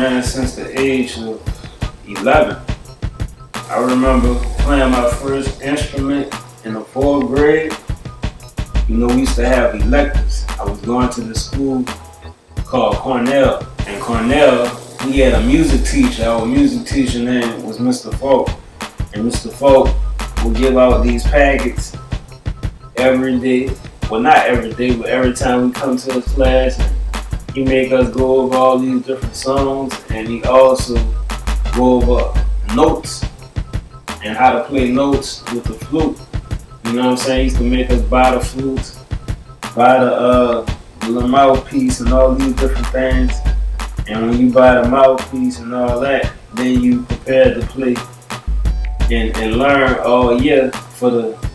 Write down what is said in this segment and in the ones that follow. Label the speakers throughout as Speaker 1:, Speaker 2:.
Speaker 1: man, since the age of 11. I remember playing my first instrument in the 4th grade. You know, we used to have electives. I was going to the school called Cornell. And Cornell, we had a music teacher. Our music teacher name was Mr. Folk. And Mr. Folk would give out these packets every day. Well, not every day, but every time we come to his class. And he make us go over all these different songs. And he also go over notes and how to play notes with the flute. You know what I'm saying? He used to make us buy the flutes, buy the mouthpiece and all these different things. And when you buy the mouthpiece and all that, then you prepare to play and learn all year for the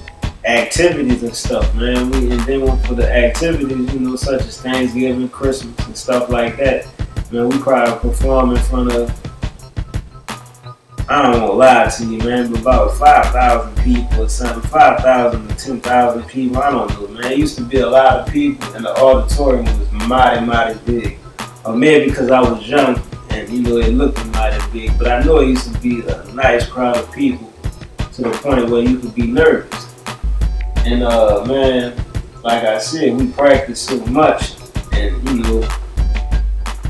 Speaker 1: activities and stuff, man. And then for the activities, you know, such as Thanksgiving, Christmas, and stuff like that, man, we probably perform in front of, I don't want to lie to you, man, but about 5,000 people or something, 5,000 to 10,000 people, I don't know, man. It used to be a lot of people, and the auditorium was mighty big. Or maybe because I was young, and you know, it looked mighty big, but I know it used to be a nice crowd of people to the point where you could be nervous. And man, like I said, we practiced so much, and you know,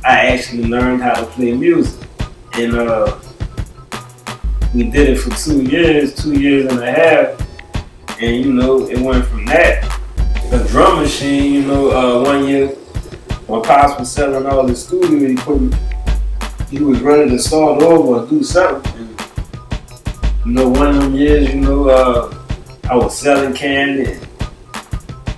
Speaker 1: I actually learned how to play music. And we did it for 2 years and a half, and you know, it went from that. The drum machine, you know, 1 year when Pops was selling all his studio equipment, he was ready to start over or do something. And, you know, one of them years, you know, I was selling candy. And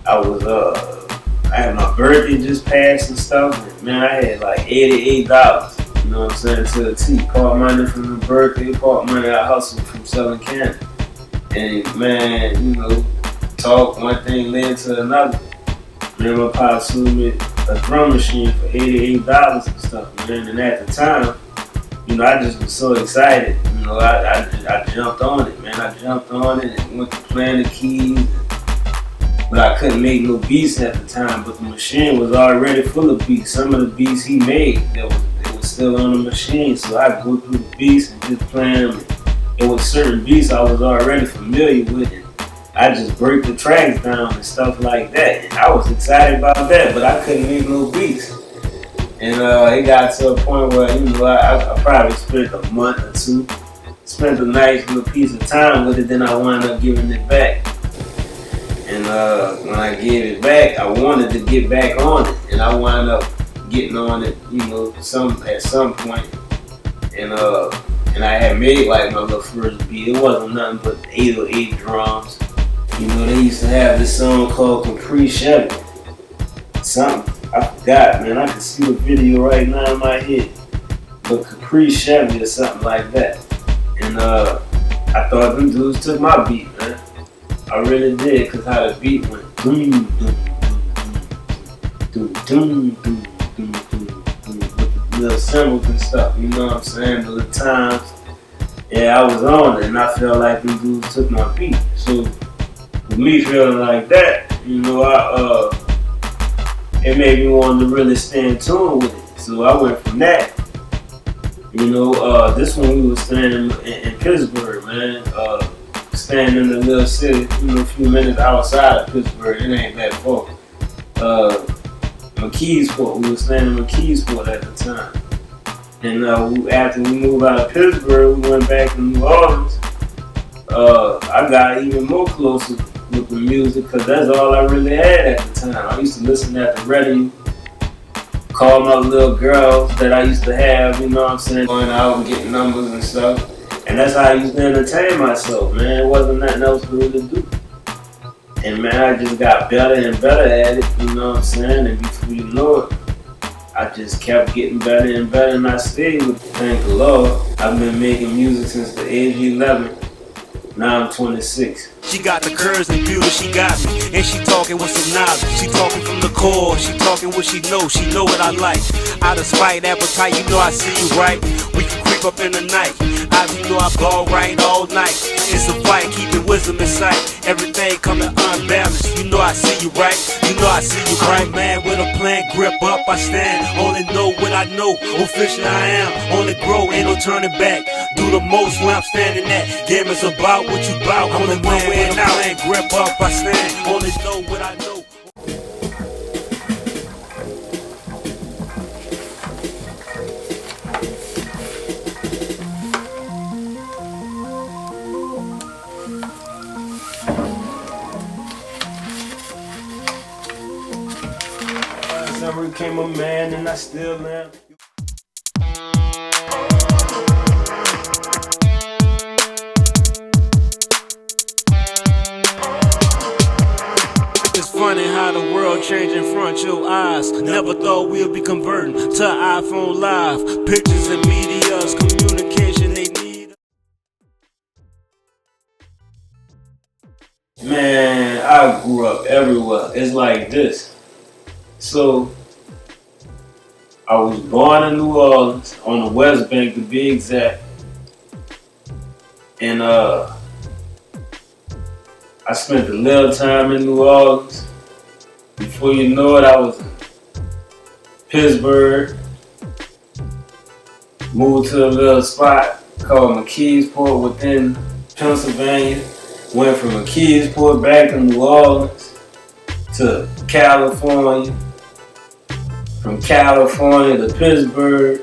Speaker 1: I had my birthday just passed and stuff. And man, I had like $88. You know what I'm saying, to the T. Part money from the birthday, part money I hustled from selling candy. And man, you know, talk, one thing led to another. Man, my pa sold me a drum machine for $88 and stuff, man. And at the time, you know, I just was so excited. You know, I jumped on it, man. I jumped on it and went to playing the keys. But I couldn't make no beats at the time. But the machine was already full of beats. Some of the beats he made, they was still on the machine, so I go through the beats and just play them. It was certain beats I was already familiar with, and I just break the tracks down and stuff like that. And I was excited about that, but I couldn't make no beats. And it got to a point where, you know, I probably spent a month or two, spent a nice little piece of time with it, then I wound up giving it back. And when I gave it back, I wanted to get back on it, and I wound up getting on it, you know, at some point, and I had made like my little first beat. It wasn't nothing but 808 drums. You know, they used to have this song called Capri Chevy. Something I forgot, man. I can see the video right now in my head, but Capri Chevy or something like that. And I thought them dudes took my beat, man. I really did, cause how the beat went doom doom doom doom doom doom. Little cymbals and stuff, you know what I'm saying? The little times, yeah, I was on it, and I felt like these dudes took my beat. So, with me feeling like that, you know, it made me want to really stay in tune with it. So I went from that. You know, this one we was staying in Pittsburgh, man. Staying in the little city, you know, a few minutes outside of Pittsburgh. It ain't that far. McKeesport. We were staying in McKeesport at the time. And after we moved out of Pittsburgh, we went back to New Orleans. I got even more closer with the music because that's all I really had at the time. I used to listen at the radio, call my little girls that I used to have, you know what I'm saying, going out and getting numbers and stuff. And that's how I used to entertain myself, man. It wasn't nothing else for me to do. And man, I just got better and better at it, you know what I'm saying? And before you know it, I just kept getting better and better, and I stayed with it. Thank the Lord. I've been making music since the age of 11. Now I'm 26.
Speaker 2: She got the curves and beauty, she got me. And she talking with some knowledge. She talking from the core, she talking what she know what I like. Out of spite, appetite, you know I see you right. We can creep up in the night. You know I ball right all night. It's a fight, keeping wisdom in sight. Everything coming unbalanced. You know I see you right. You know I see you right. Man with a plan, grip up, I stand. Only know what I know. Officially I am. Only grow, ain't no turning back. Do the most where I'm standing at. Game is about what you bout. I'm the man with a plan, grip up, I stand. Only know what I know.
Speaker 1: I became a man and I still am.
Speaker 2: It's funny how the world changed in front of your eyes. Never thought we'd be converting to iPhone Live. Pictures and media's communication they need.
Speaker 1: Man, I grew up everywhere. It's like this. So, I was born in New Orleans, on the West Bank to be exact. And I spent a little time in New Orleans. Before you know it, I was in Pittsburgh. Moved to a little spot called McKeesport within Pennsylvania. Went from McKeesport back to New Orleans to California. From California to Pittsburgh.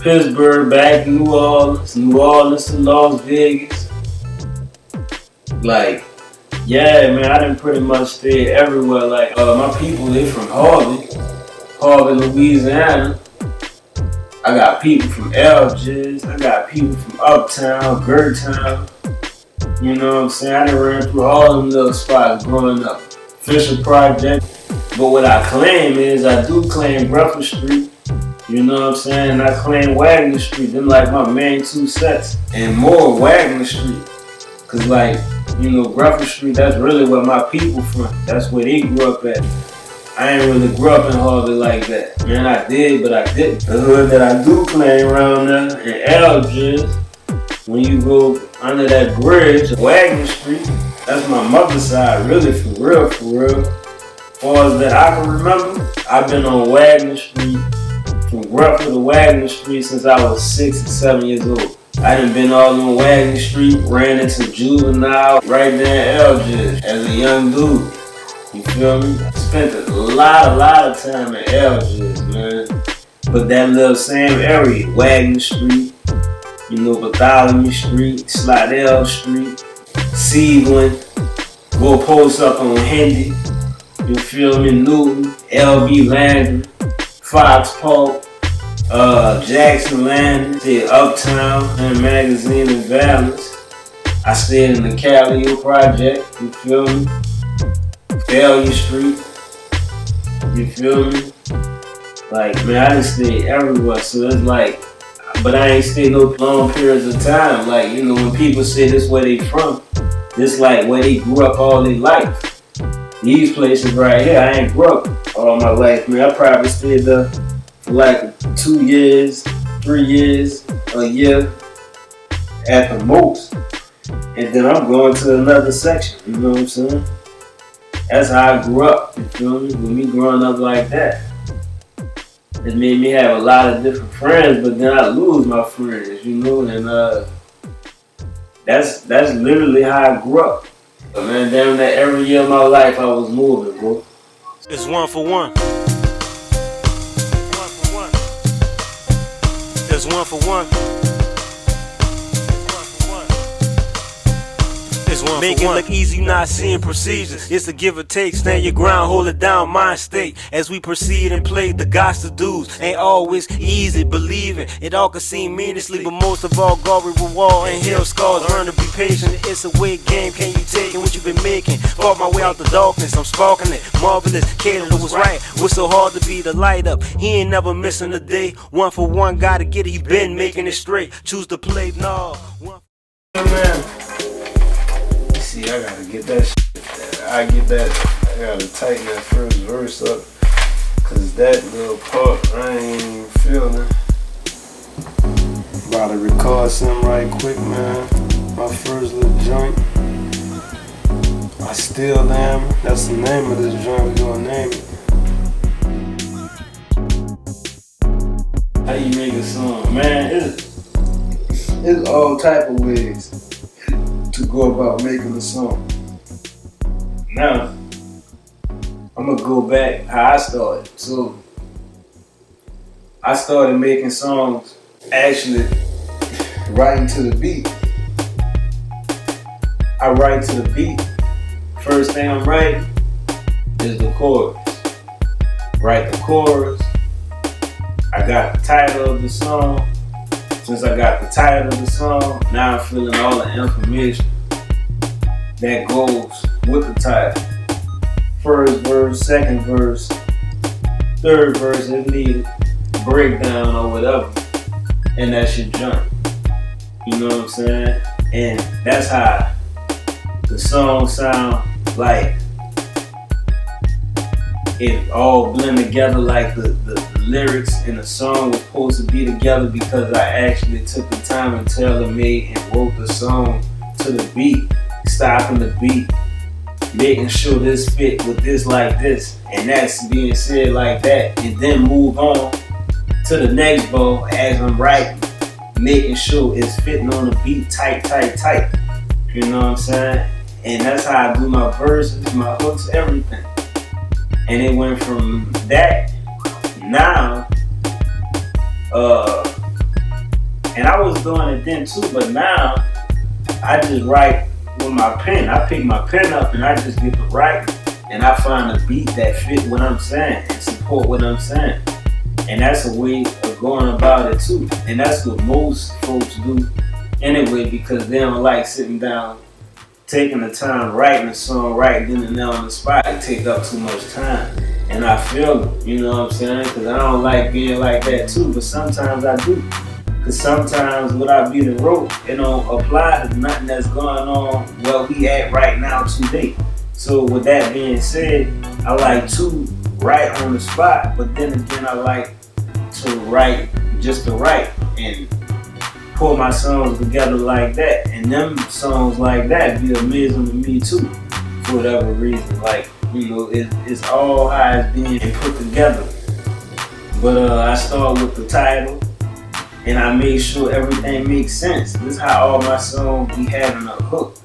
Speaker 1: Pittsburgh back to New Orleans. New Orleans to Las Vegas. Like, yeah, man, I done pretty much stayed everywhere. Like, my people, they from Harvey, Louisiana. I got people from Algiers. I got people from Uptown, Gertown. You know what I'm saying? I done ran through all them little spots growing up. Fisher Project. But what I claim is, I do claim Breakfast Street. You know what I'm saying? I claim Wagner Street. Them like my main two sets. And more Wagner Street. Cause like, you know, Breakfast Street, that's really where my people from. That's where they grew up at. I ain't really grew up in Harvey like that. Man, I did, but I didn't. The hood that I do claim around there in Algiers, when you go under that bridge, Wagner Street, that's my mother's side, really, for real, for real. As far as that I can remember, I've been on Wagner Street, from Grufford to Wagner Street since I was 6 or 7 years old. I done been all on Wagner Street, ran into Juvenile, right there in Algiers as a young dude. You feel me? I spent a lot of time in Algiers, man. But that little same area, Wagner Street, you know, Bartholomew Street, Slidell Street, Sealand, go post up on Hendy, you feel me, Newton, LB Landry, Fox Park, Jackson Landing, stayed Uptown and Magazine and Valence. I stayed in the Calio Project, you feel me? Failure Street, you feel me? Like, man, I done stayed everywhere, so it's like, but I ain't stayed no long periods of time. Like, you know, when people say this where they from, this like where they grew up all their life. These places right here, I ain't grew up all my life, man. I probably stayed there for like 2 years, 3 years, a year at the most. And then I'm going to another section, you know what I'm saying? That's how I grew up, you feel me? With me growing up like that. It made me have a lot of different friends, but then I lose my friends, you know? And that's literally how I grew up. But man, damn that every year of my life I was moving, bro.
Speaker 2: It's one for one. It's one for one. Make it look easy, not seeing procedures. It's a give or take, stand your ground, hold it down, mind state. As we proceed and play the gospel dudes, ain't always easy believing. It all can seem meaninglessly, but most of all, God we reward and heal scars. Learn to be patient, it's a weight game. Can you take what you've been making? Fought my way out the darkness, I'm sparking it. Marvelous, Caleb was right. Was so hard to be the light up. He ain't never missing a day. One for one, gotta get it. He been making it straight. Choose to play, no.
Speaker 1: Man. See, I gotta get that shit. I gotta tighten that first verse up. Cause that little part, I ain't even feeling. About to record something right quick, man. My first little joint. I Still Am. That's the name of this joint. We're gonna name it. How you make a song? Man, it's all type of ways to go about making a song. Now, I'm gonna go back how I started. So, I started making songs actually writing to the beat. I write to the beat. First thing I'm writing is the chorus. Write the chorus. I got the title of the song. Since I got the title of the song, now I'm filling all the information that goes with the title. First verse, second verse, third verse if needed, breakdown or whatever, and that's your joint. You know what I'm saying? And that's how the song sound like it all blend together, like the lyrics and the song was supposed to be together, because I actually took the time and tailor-made and wrote the song to the beat, stopping the beat, making sure this fit with this like this, and that's being said like that, and then move on to the next bar as I'm writing, making sure it's fitting on the beat tight. You know what I'm saying? And that's how I do my verses, my hooks, everything. And it went from that now, and I was doing it then too, but now I just write with my pen. I pick my pen up and I just get to write, and I find a beat that fit what I'm saying and support what I'm saying. And that's a way of going about it too. And that's what most folks do anyway, because they don't like sitting down, taking the time writing a song right then and there on the spot. It take up too much time. And I feel it, you know what I'm saying? Because I don't like being like that too, but sometimes I do. Because sometimes what I be the wrote, it don't apply to nothing that's going on where we at right now today. So with that being said, I like to write on the spot, but then again I like to write just to write and pull my songs together like that. And them songs like that be amazing to me too, for whatever reason. Like, you know, it's all how it's being put together. But I start with the title, and I make sure everything makes sense. This is how all my songs be having a hook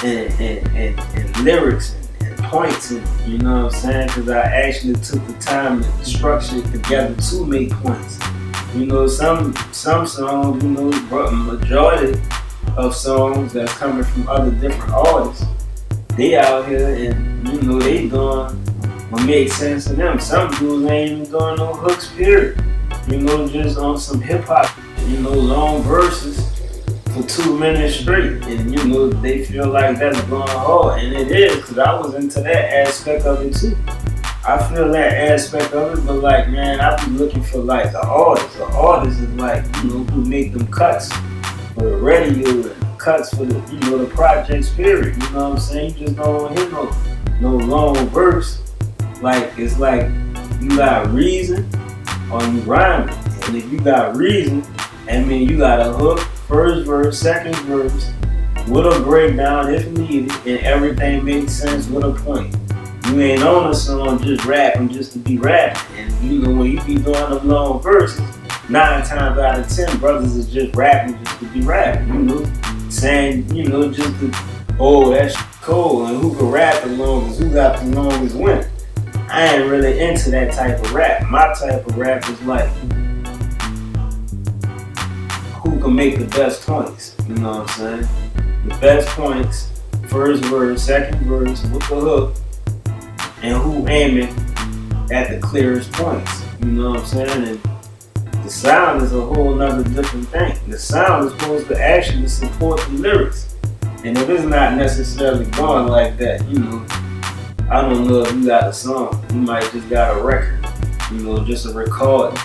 Speaker 1: and lyrics and points, and you know what I'm saying? Because I actually took the time to structure it together to make points. You know, some songs, you know, but majority of songs that's coming from other different artists, they out here and, you know, they doing what makes sense to them. Some dudes ain't even doing no hooks, period. You know, just on some hip hop, you know, long verses for 2 minutes straight. And, you know, they feel like that's going hard. And it is, because I was into that aspect of it too. I feel that aspect of it, but like, man, I be looking for like the artist. The artist is like, you know, who make them cuts for the radio and cuts for the, you know, the project spirit. You know what I'm saying? You just don't hear no long verse. Like, it's like you got reason or you rhyming. And if you got reason, I mean, you got a hook, first verse, second verse, with a breakdown if needed, and everything makes sense with a point. You ain't on a song just rapping just to be rapping. And you know, when you be doing them long verses, 9 times out of 10, brothers is just rapping just to be rapping. You know, saying, you know, just to, oh, that's cool, and who can rap the longest, who got the longest win. I ain't really into that type of rap. My type of rap is like, who can make the best points? You know what I'm saying? The best points, first verse, second verse, with the hook, and who aiming at the clearest points. You know what I'm saying? And the sound is a whole nother different thing. The sound is supposed to actually support the lyrics. And if it's not necessarily going like that, you know, I don't know if you got a song. You might just got a record, you know, just a recording.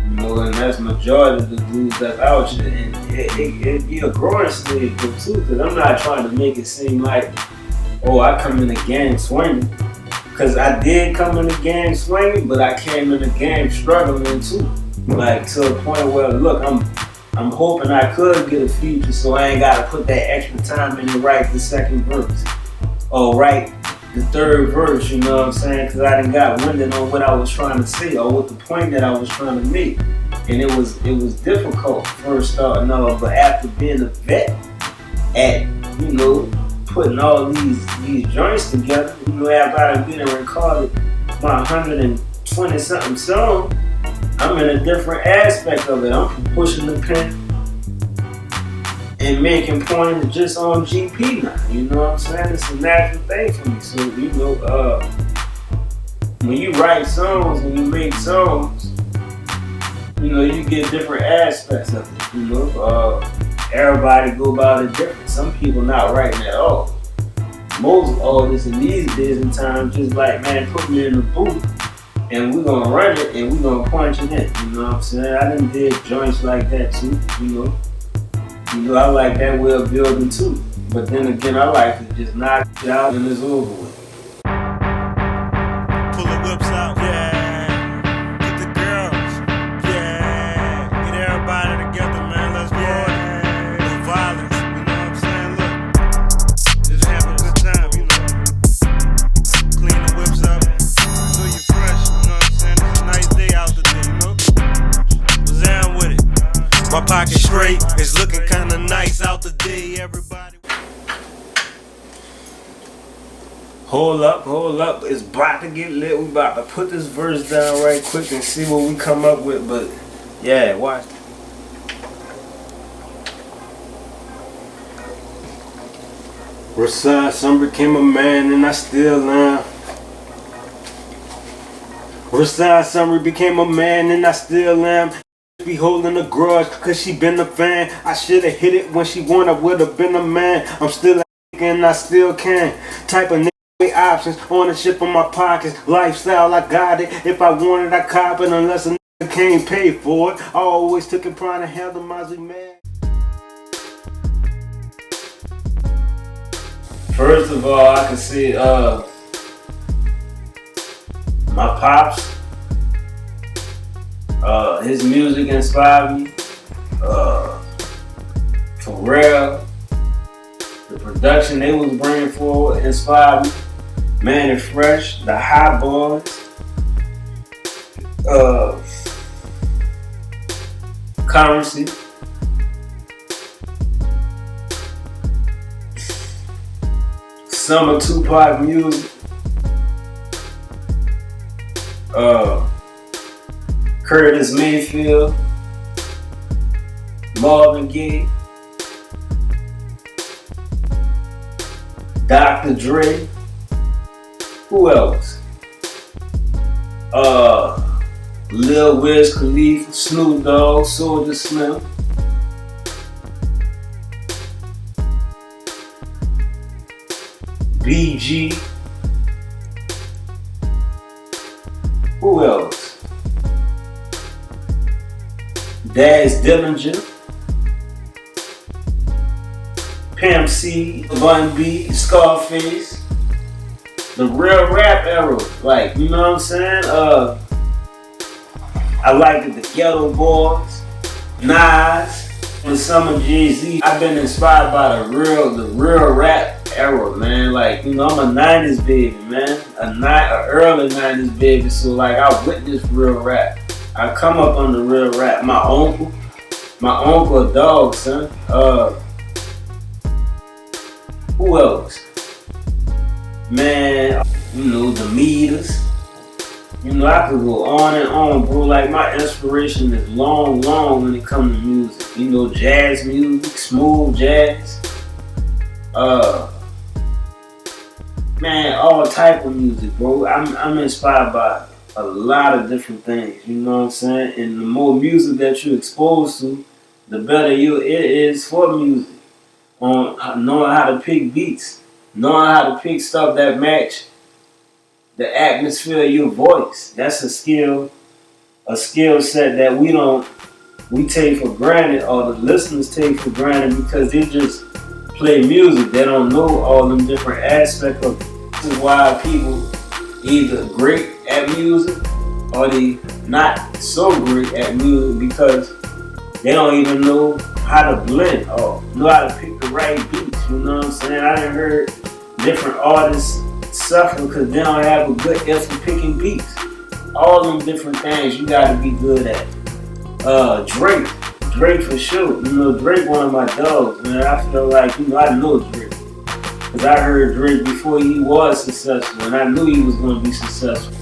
Speaker 1: You know, and that's majority of the dudes that's out here. And it be a growing stage too, because I'm not trying to make it seem like, oh, I come in the game swinging. Because I did come in the game swinging, but I came in the game struggling too. Like, to a point where, look, I'm hoping I could get a feature so I ain't gotta put that extra time in to write the second verse or write the third verse, you know what I'm saying? Because I done got winded on what I was trying to say or what the point that I was trying to make. And it was difficult first starting off, but after being a vet at, you know, putting all these joints together, you know, after I've been and recorded my 120 something song, I'm in a different aspect of it. I'm pushing the pen and making points just on GP now. You know what I'm saying? It's a natural thing for me. So, you know, when you write songs and you make songs, you know, you get different aspects of it. You know, everybody go about it different. Some people not writing at all. Most artists in these days and times just like, man, put me in the booth and we're gonna run it and we're gonna punch it in. You know what I'm saying? I done did joints like that too, you know. You know, I like that way of building too. But then again, I like to just knock it out and it's over with.
Speaker 2: Pull the whips out, yeah. Get the girls, yeah. Get everybody together, man. Let's party. No violence, you know what I'm saying? Look, just have a good time, you know. Clean the whips up, so you fresh, you know what I'm saying? It's a nice day out today, you know. What's down with it? My pocket straight, it's looking kinda nice out today, everybody.
Speaker 1: Hold up, it's about to get lit. We about to put this verse down right quick and see what we come up with, but yeah, watch. Rashad, some became a man and I still am. Rashad, Summer became a man and I still am. Be holding a grudge cause she been a fan. I should've hit it when she won, I would've been a man. I'm still a and I still can. Type of nigga with options, ownership in my pockets. Lifestyle, I got it. If I wanted, I cop it unless a nigga can't pay for it. I always took it pride and held them as a man. First of all, I can see my pops. His music inspired me. For real, the production they was bringing forward inspired me. Man and Fresh, the Hot Boys, Currency, some of Tupac music, Curtis Mayfield, Marvin Gaye, Dr. Dre, who else? Lil Wiz Khalifa, Snoop Dogg, Soulja Slim. BG. Who else? Daz Dillinger, Pimp C, Bun B, Scarface, the real rap era, like, you know what I'm saying? I liked the Ghetto Boys, Nas, and some of Jay-Z. I've been inspired by the real rap era, man. Like, you know, I'm a 90s baby, man. A early 90s baby, so like I witnessed real rap. I come up on the real rap. My uncle a dog, son. Who else? Man, you know, the Meters. You know, I could go on and on, bro. Like, my inspiration is long when it comes to music. You know, jazz music, smooth jazz. Man, all type of music, bro. I'm inspired by a lot of different things, you know what I'm saying? And the more music that you're exposed to, the better it is for music. On knowing how to pick beats, knowing how to pick stuff that match the atmosphere of your voice. That's a skill set that we take for granted, or the listeners take for granted, because they just play music. They don't know all them different aspects of it. This is why people either great at music or they not so great at music, because They don't even know how to blend or know how to pick the right beats. You know what I'm saying? I done heard different artists suffer because they don't have a good ear for picking beats. All them different things you gotta be good at. Drake for sure. You know, Drake one of my dogs, man. I feel like, you know, I know Drake. Cause I heard Drake before he was successful, and I knew he was gonna be successful.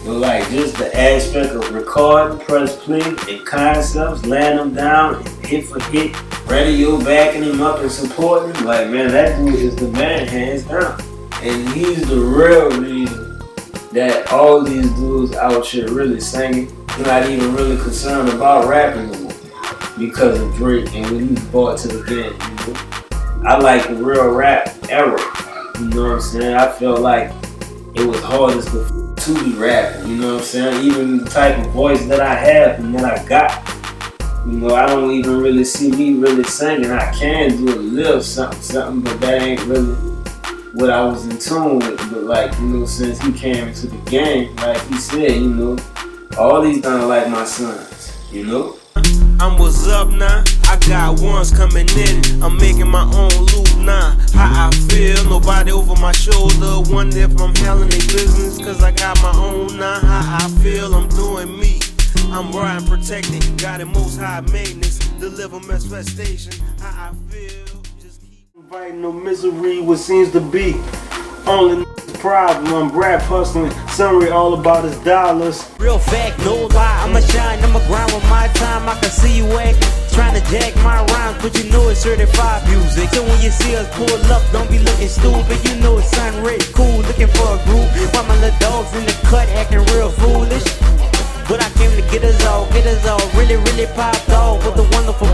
Speaker 1: But like just the aspect of recording, press play, and concepts, laying them down, and hit for hit, radio backing him up and supporting him. Like, man, that dude is the man, hands down. And he's the real reason that all these dudes out here really singing, not even really concerned about rapping no more because of Drake and what he's brought to the game. You know? I like the real rap era. You know what I'm saying? I felt like it was hardest to be rapping. You know what I'm saying? Even the type of voice that I have and that I got. You know, I don't even really see me really singing. I can do a little something, but that ain't really what I was in tune with. But like, you know, since he came into the game, like he said, you know, all these done like my sons, you know?
Speaker 2: I'm what's up now. I got ones coming in. I'm making my own loop now. How I feel, nobody over my shoulder. Wonder if I'm handling their business, cause I got my own now. How I feel, I'm doing me. I'm riding protected, got it most high maintenance. Deliver manifestation. How I feel, just keep inviting no misery, what seems to be only problem. I'm rap hustling, SunRay all about his dollars.
Speaker 3: Real fact, no lie, I'ma shine, I'ma grind with my time. I can see you acting, trying to jack my rhymes, but you know it's certified music. So when you see us pull up, don't be looking stupid. You know it's SunRay, cool, looking for a group. While my little dogs in the cut acting real foolish. But I came to get us all, really, really popped off with the wonderful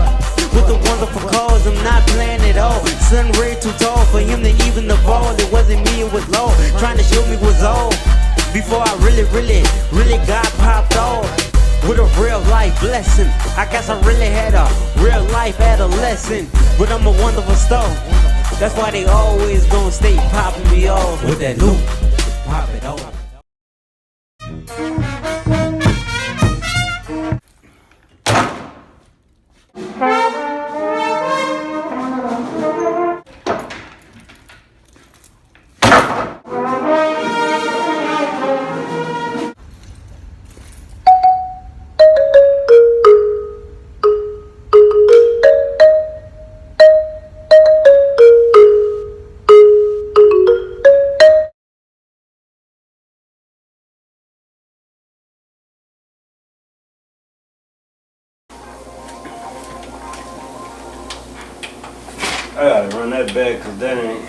Speaker 3: cause. I'm not playing at all. SunRay too tall for him to even evolve. It wasn't me, it was Lord trying to show me what's all. Before I really got popped off with a real life blessing. I guess I really had a real life adolescent, but I'm a wonderful star. That's why they always gonna stay popping me off with that loop. Pop it off.
Speaker 1: I gotta run that back cause that ain't.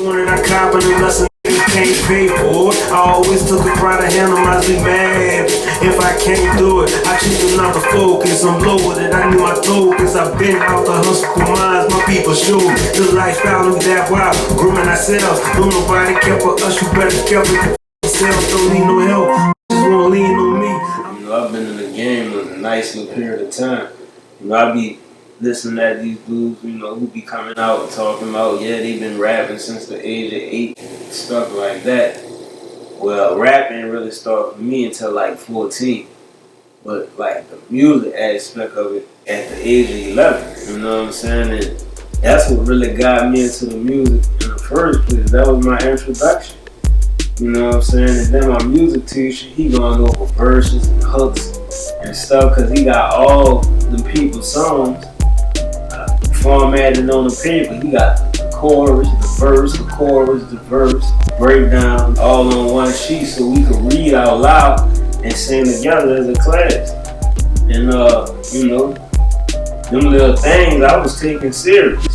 Speaker 2: When I cop a new lesson, can't pay for it. I always took a pride to handle my mad. If I can't do it, I choose not to focus. I'm lower than I knew my focus. I've been out the hustle for minds, my people show me the lifestyle of that wild. Grooming ourselves, don't nobody care for us. You better care for yourself. Don't need no help, just wanna lean on me.
Speaker 1: You know, I've been in the game a nice little period of time. You know, I be listening at these dudes, you know, who be coming out and talking about, yeah, they've been rapping since the age of 8 and stuff like that. Well, rapping really started for me until like 14. But like the music aspect of it at the age of 11, you know what I'm saying? And that's what really got me into the music in the first place. That was my introduction. You know what I'm saying? And then my music teacher, he going over verses and hooks and stuff, cause he got all the people's songs formatted on the paper. He got the chorus, the verse, the chorus, the verse, breakdown, all on one sheet, so we could read out loud and sing together as a class. And you know, them little things I was taking serious.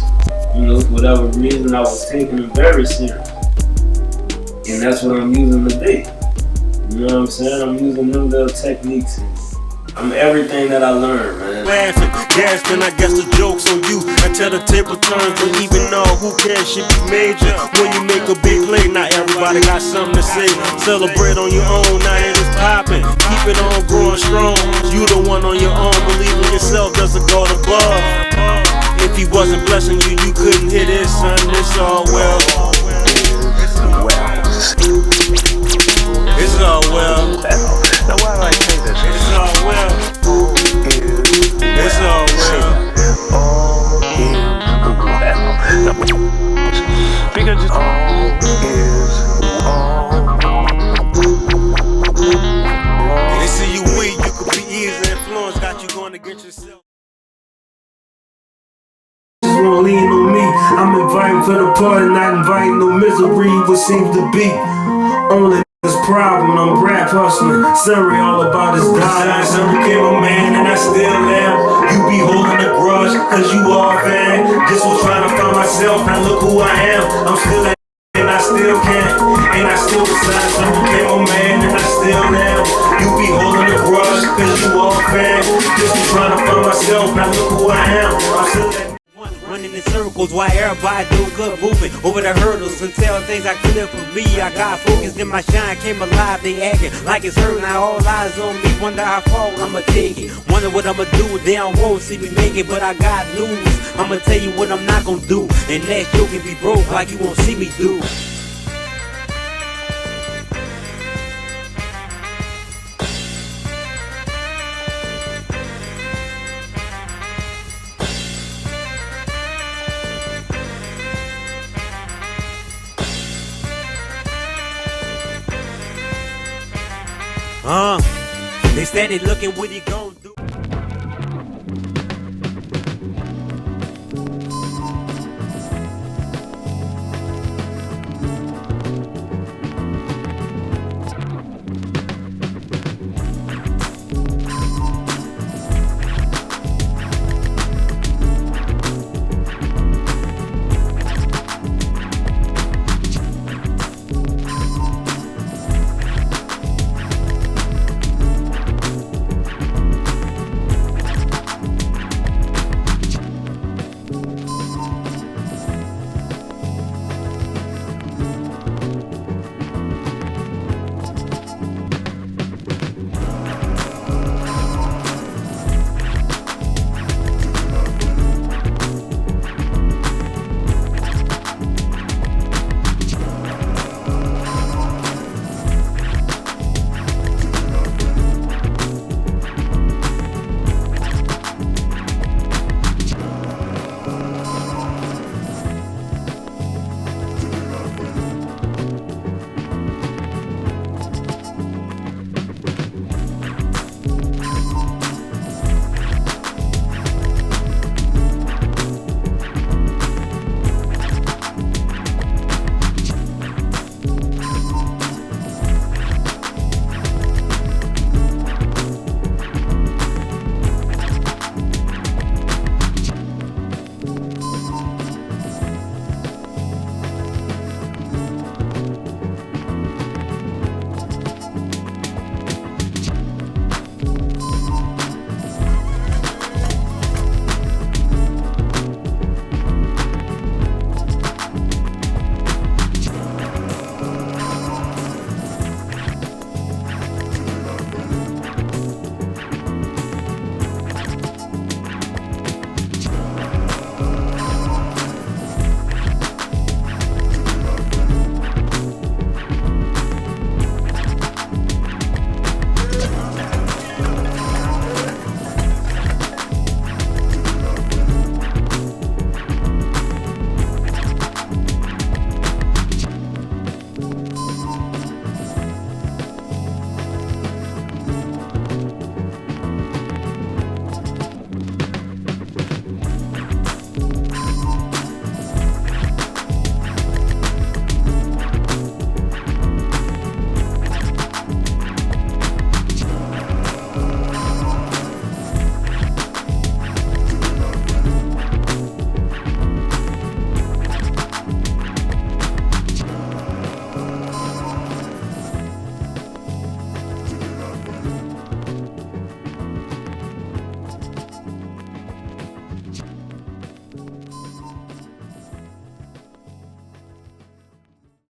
Speaker 1: You know, for whatever reason, I was taking them very serious. And that's what I'm using today. You know what I'm saying? I'm using them little techniques. I'm everything that I learned, man.
Speaker 2: Laughing, gasping, I guess the joke's on you. Until the table turns, but even though who cares should be major. When you make a big play, not everybody got something to say. Celebrate on your own, now that it's popping. Keep it on, growing strong. You the one on your own, believe in yourself, there's a God above. If he wasn't blessing you, you couldn't hit it, son. It's all well. It's all well.
Speaker 4: Now why do I say this?
Speaker 2: It's all well. It's all
Speaker 1: caught and not inviting no misery. What seems to be only this problem. I'm rap hustling. SunRay all about his dollar. SunRay became a man and I still am. You be holding a grudge cause you are a fan. Just was trying to find myself. Now look who I am. I'm still that and I still can't. And I still decide SunRay became a man and I still am. You be holding a grudge cause you are a fan. Just was trying to find myself. Now look who I am. I'm still that.
Speaker 3: Running in circles while everybody do good moving over the hurdles until things are clear for me. I got focused and my shine came alive. They acting like it's hurt. Now all eyes on me. Wonder how far I'ma take it. Wonder what I'ma do. They don't won't see me make it, but I got news. I'ma tell you what I'm not gonna do. And that you can be broke like you won't see me do. They steady looking what he gon' do.